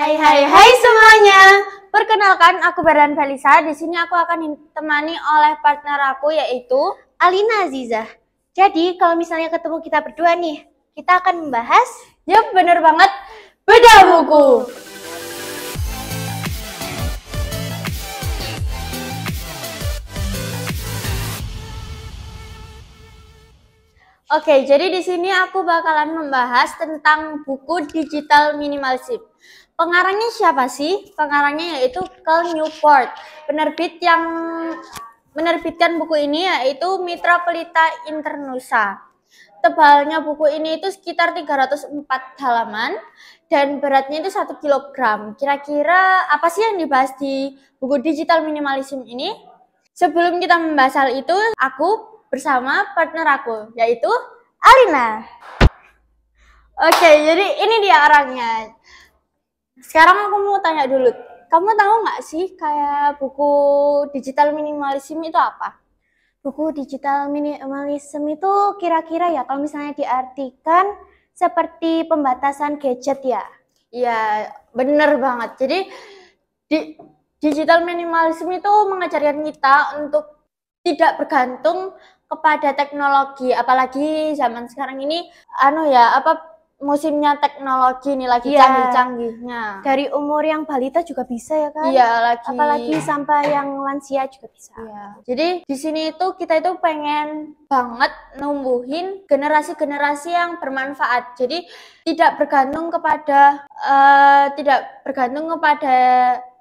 Hai hai hai semuanya. Perkenalkan aku Baran Felisa. Di sini aku akan ditemani oleh partner aku yaitu Alina Azizah. Jadi kalau misalnya ketemu kita berdua nih, kita akan membahas Yup, bener banget, bedah buku. Oke, jadi di sini aku bakalan membahas tentang buku digital minimalism. Pengarangnya siapa sih? Pengarangnya yaitu Cal Newport. Penerbit yang menerbitkan buku ini yaitu Mitra Pelita Internusa. Tebalnya buku ini itu sekitar 304 halaman dan beratnya itu 1 kilogram. Kira-kira apa sih yang dibahas di buku digital minimalism ini? Sebelum kita membahas hal itu, aku bersama partner aku, yaitu Alina. Oke, jadi ini dia orangnya. Sekarang aku mau tanya dulu, kamu tahu nggak sih kayak buku digital minimalism itu apa? buku digital minimalism itu kira-kira ya kalau misalnya diartikan seperti pembatasan gadget ya. Iya, bener banget. Jadi digital minimalism itu mengajarkan kita untuk tidak bergantung kepada teknologi, apalagi zaman sekarang ini musimnya teknologi nih lagi canggih-canggihnya. Dari umur yang balita juga bisa ya kan? Iya, apalagi sampai yang lansia juga bisa. Iya. Jadi di sini itu kita itu pengen banget numbuhin generasi-generasi yang bermanfaat. Jadi tidak bergantung kepada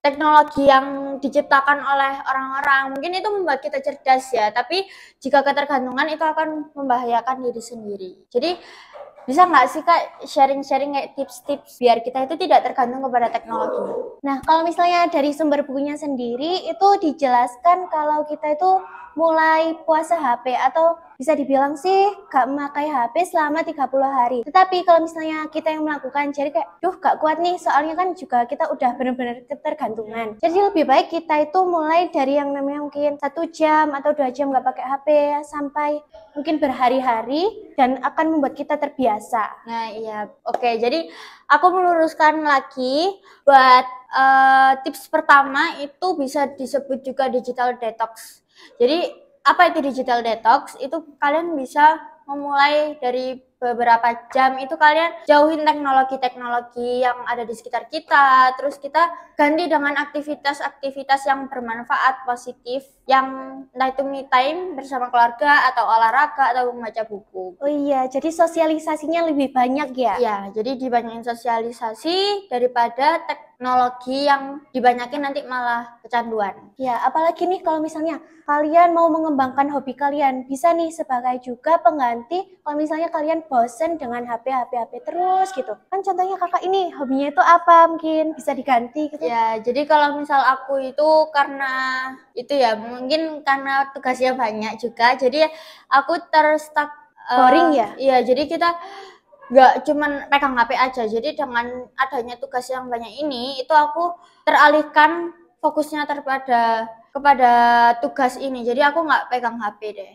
teknologi yang diciptakan oleh orang-orang. Mungkin itu membuat kita cerdas ya, tapi jika ketergantungan itu akan membahayakan diri sendiri. Jadi bisa nggak sih Kak sharing-sharing kayak tips-tips biar kita itu tidak tergantung kepada teknologi? Nah, kalau misalnya dari sumber bukunya sendiri itu dijelaskan kalau kita itu mulai puasa HP atau bisa dibilang sih gak memakai HP selama 30 hari. Tetapi kalau misalnya kita yang melakukan jadi kayak gak kuat nih, soalnya kan juga kita udah benar-benar ketergantungan. Jadi lebih baik kita itu mulai dari yang namanya mungkin 1 jam atau 2 jam gak pakai HP sampai mungkin berhari-hari dan akan membuat kita terbiasa. Nah iya, oke. Jadi aku meluruskan lagi buat tips pertama itu bisa disebut juga digital detox. Jadi apa itu digital detox? Itu kalian bisa memulai dari beberapa jam itu kalian jauhin teknologi-teknologi yang ada di sekitar kita, terus kita ganti dengan aktivitas-aktivitas yang bermanfaat, positif, yang entah itu me time bersama keluarga atau olahraga atau membaca buku. Oh iya, jadi sosialisasinya lebih banyak ya? Iya, jadi dibanyakin sosialisasi daripada teknologi yang dibanyakin nanti malah kecanduan. Ya, apalagi nih kalau misalnya kalian mau mengembangkan hobi kalian, bisa nih sebagai juga pengganti kalau misalnya kalian bosen dengan HP terus gitu. Kan contohnya kakak ini hobinya itu apa, mungkin bisa diganti gitu. Ya, jadi kalau misal aku itu karena itu ya mungkin karena tugasnya banyak juga, jadi aku terstuck boring ya? Iya, jadi kita nggak cuman pegang HP aja. Jadi dengan adanya tugas yang banyak ini, itu aku teralihkan fokusnya kepada tugas ini. Jadi aku nggak pegang HP deh.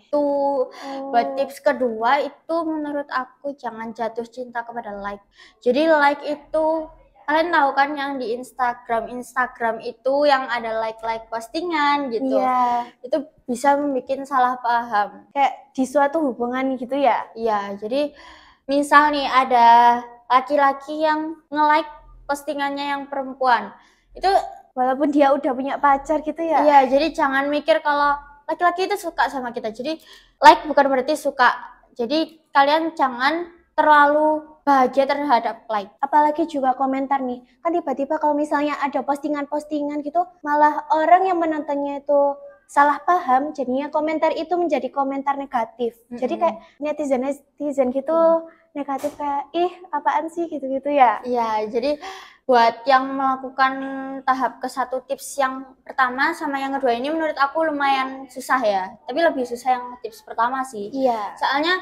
Buat tips kedua itu menurut aku jangan jatuh cinta kepada like. Jadi like itu kalian tahu kan yang di Instagram itu yang ada like postingan gitu. Iya. Itu bisa membuat salah paham. Kayak di suatu hubungan gitu ya? Iya, jadi misal nih ada laki-laki yang nge-like postingannya yang perempuan. Itu walaupun dia udah punya pacar gitu ya? Iya, jadi jangan mikir kalau laki-laki itu suka sama kita. Jadi like bukan berarti suka. Jadi kalian jangan terlalu bahagia terhadap like. Apalagi juga komentar nih, kan tiba-tiba kalau misalnya ada postingan-postingan gitu, malah orang yang menontonnya itu salah paham, jadinya komentar itu menjadi komentar negatif. Jadi kayak netizen gitu negatif kayak ih apaan sih gitu-gitu ya. Iya, jadi buat yang melakukan tahap ke-1 tips yang pertama sama yang kedua ini menurut aku lumayan susah ya. Tapi lebih susah yang tips pertama sih. Iya. Soalnya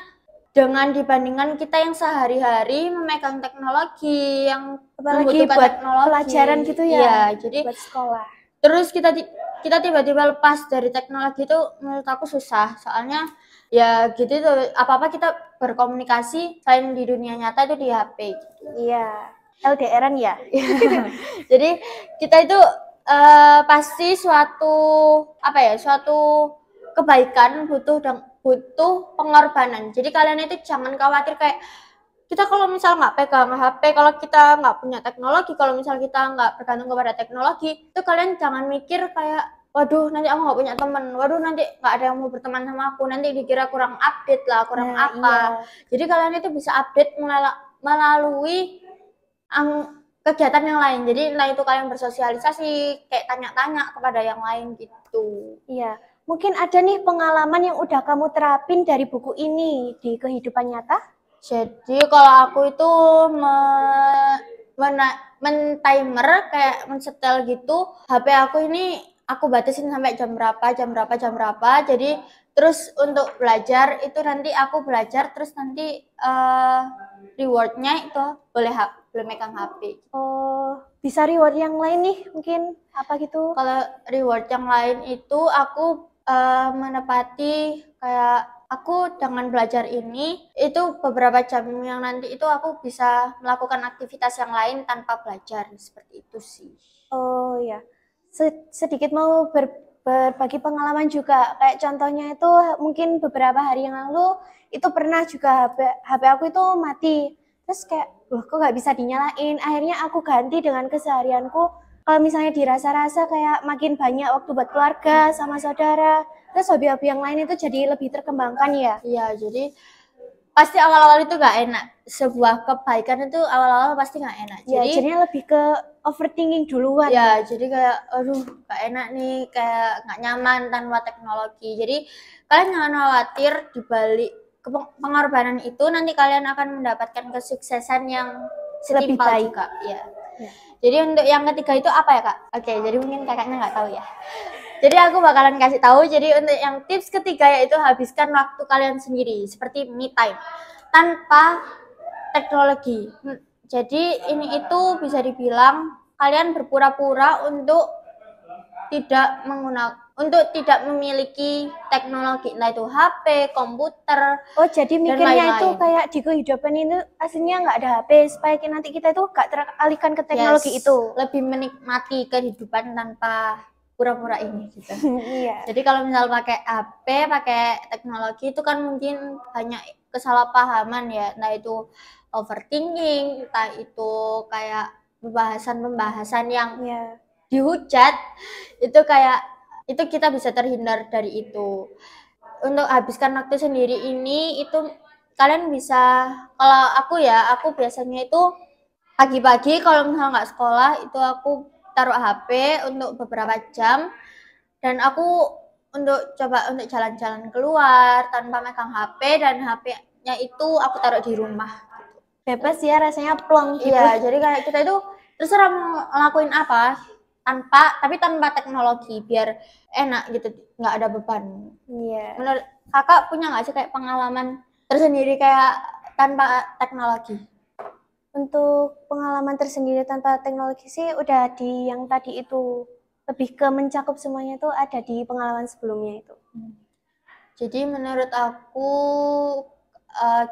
dengan dibandingkan kita yang sehari-hari memegang teknologi yang apalagi buat teknologi, pelajaran gitu ya. Iya, jadi buat sekolah. Terus kita tiba-tiba lepas dari teknologi itu menurut aku susah. Soalnya ya gitu tuh, apa-apa kita berkomunikasi selain di dunia nyata itu di HP gitu. Iya. LDRan ya. Jadi kita itu pasti suatu suatu kebaikan butuh pengorbanan. Jadi kalian itu jangan khawatir kayak kita kalau misal nggak pegang HP, kalau kita nggak punya teknologi, kalau misal kita nggak bergantung kepada teknologi, itu kalian jangan mikir kayak, waduh nanti aku nggak punya teman, waduh nanti nggak ada yang mau berteman sama aku, nanti dikira kurang update lah, kurang apa. Iya. Jadi kalian itu bisa update melalui kegiatan yang lain. Jadi entah itu kalian bersosialisasi, kayak tanya-tanya kepada yang lain gitu. Iya. Mungkin ada nih pengalaman yang udah kamu terapin dari buku ini di kehidupan nyata? Jadi kalau aku itu men-timer kayak men-setel gitu, HP aku ini aku batasin sampai jam berapa. Jadi terus untuk belajar itu nanti aku belajar, terus nanti rewardnya itu boleh megang HP. Oh, bisa reward yang lain nih mungkin apa gitu? Kalau reward yang lain itu aku menepati kayak aku dengan belajar ini itu beberapa jam yang nanti itu aku bisa melakukan aktivitas yang lain tanpa belajar, seperti itu sih. Oh ya, sedikit mau berbagi pengalaman juga. Kayak contohnya itu mungkin beberapa hari yang lalu itu pernah juga HP aku itu mati. Terus kayak, loh kok nggak bisa dinyalain? Akhirnya aku ganti dengan keseharianku. Kalau misalnya dirasa-rasa kayak makin banyak waktu buat keluarga sama saudara. Terus hobi-hobi yang lain itu jadi lebih terkembangkan ya. Iya, jadi pasti awal-awal itu nggak enak. Sebuah kebaikan itu awal-awal pasti nggak enak. Ya, Jadi jadinya lebih ke overthinking duluan. ya, jadi kayak aduh nggak enak nih, kayak nggak nyaman tanpa teknologi. Jadi kalian jangan khawatir, dibalik pengorbanan itu nanti kalian akan mendapatkan kesuksesan yang Lebih setimpal baik. juga. Ya. Ya. Jadi untuk yang ketiga itu apa ya kak? Oke, jadi mungkin kakaknya nggak tahu ya. Jadi aku bakalan kasih tahu. Jadi untuk yang tips ketiga yaitu habiskan waktu kalian sendiri seperti me time tanpa teknologi. Jadi ini itu bisa dibilang kalian berpura-pura untuk tidak memiliki teknologi, entah itu HP, komputer. Oh, jadi mikirnya itu lain-lain. kayak di kehidupan ini aslinya nggak ada HP, supaya nanti kita itu nggak teralihkan ke teknologi Yes, itu. lebih menikmati kehidupan tanpa pura-pura ini gitu. Iya. Jadi kalau misal pakai HP, pakai teknologi itu kan mungkin banyak kesalahpahaman ya, entah itu overthinking, entah itu kayak pembahasan yang Iya. dihujat, itu kayak itu kita bisa terhindar dari itu. Untuk habiskan waktu sendiri ini itu kalian bisa, kalau aku biasanya itu pagi-pagi kalau misalnya nggak sekolah itu aku taruh HP untuk beberapa jam dan aku coba untuk jalan-jalan keluar tanpa megang HP, dan HP-nya itu aku taruh di rumah. Bebas ya, rasanya plong gitu. Iya, jadi kayak kita itu terserah mau ngelakuin apa tapi tanpa teknologi biar enak gitu, nggak ada beban. Iya. Menurut kakak punya nggak sih kayak pengalaman tersendiri kayak tanpa teknologi? Untuk pengalaman tersendiri tanpa teknologi sih udah di yang tadi itu, lebih ke mencakup semuanya itu ada di pengalaman sebelumnya itu. Jadi menurut aku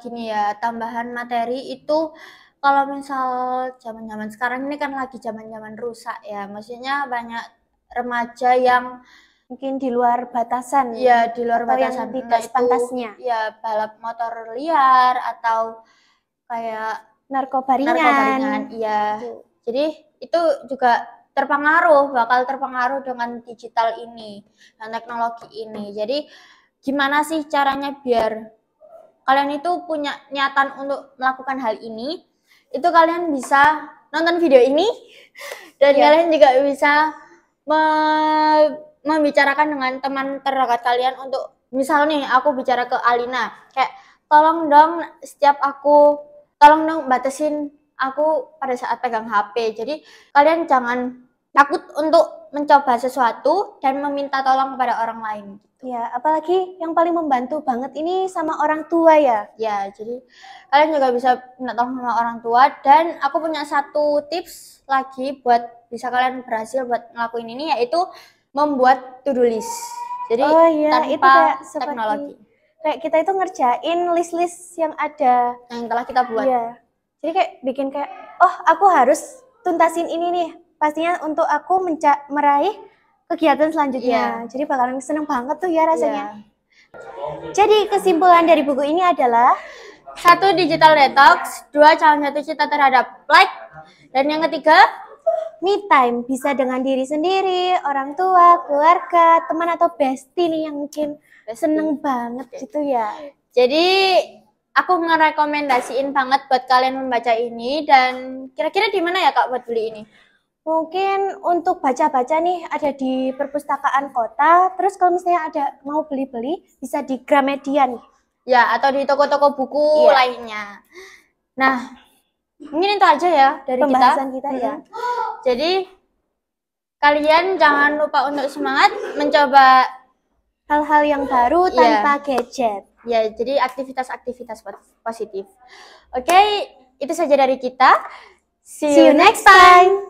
gini ya, tambahan materi itu kalau misal zaman-zaman sekarang ini kan lagi zaman-zaman rusak ya, maksudnya banyak remaja yang mungkin di luar batasan. Ya, di luar atau batasan. yang tidak sepantasnya. Ya, balap motor liar atau kayak narkoba ringan. Iya. Jadi itu juga bakal terpengaruh dengan digital ini dan teknologi ini. Jadi gimana sih caranya biar kalian itu punya niatan untuk melakukan hal ini? Itu kalian bisa nonton video ini dan kalian juga bisa membicarakan dengan teman terdekat kalian untuk, misal nih aku bicara ke Alina kayak tolong dong batasin aku pada saat pegang HP. Jadi kalian jangan takut untuk mencoba sesuatu dan meminta tolong kepada orang lain. Ya, apalagi yang paling membantu banget ini sama orang tua ya. Ya, jadi kalian juga bisa minta tolong sama orang tua. Dan aku punya satu tips lagi buat bisa kalian berhasil buat ngelakuin ini, yaitu membuat to-do list. Jadi tanpa itu kayak teknologi. Kayak kita itu ngerjain list-list yang ada, yang telah kita buat. Iya. Jadi kayak bikin kayak, oh aku harus tuntasin ini nih. Pastinya untuk aku meraih kegiatan selanjutnya. Jadi bakalan seneng banget tuh ya rasanya. Jadi kesimpulan dari buku ini adalah 1. Digital detox, 2. Challenge satu cita terhadap like, dan yang ketiga me time, bisa dengan diri sendiri, orang tua, keluarga, teman atau bestie nih yang mungkin seneng banget gitu ya. Jadi aku ngerekomendasiin banget buat kalian membaca ini. Dan kira-kira di mana ya Kak buat beli ini? Mungkin untuk baca-baca nih ada di perpustakaan kota. Terus kalau misalnya ada mau beli-beli bisa di Gramedia nih. Ya, atau di toko-toko buku lainnya. Nah, mungkin itu aja ya dari pembahasan kita ya. Jadi kalian jangan lupa untuk semangat mencoba hal-hal yang baru tanpa gadget. Ya, jadi aktivitas-aktivitas positif. Oke, itu saja dari kita. See you next time.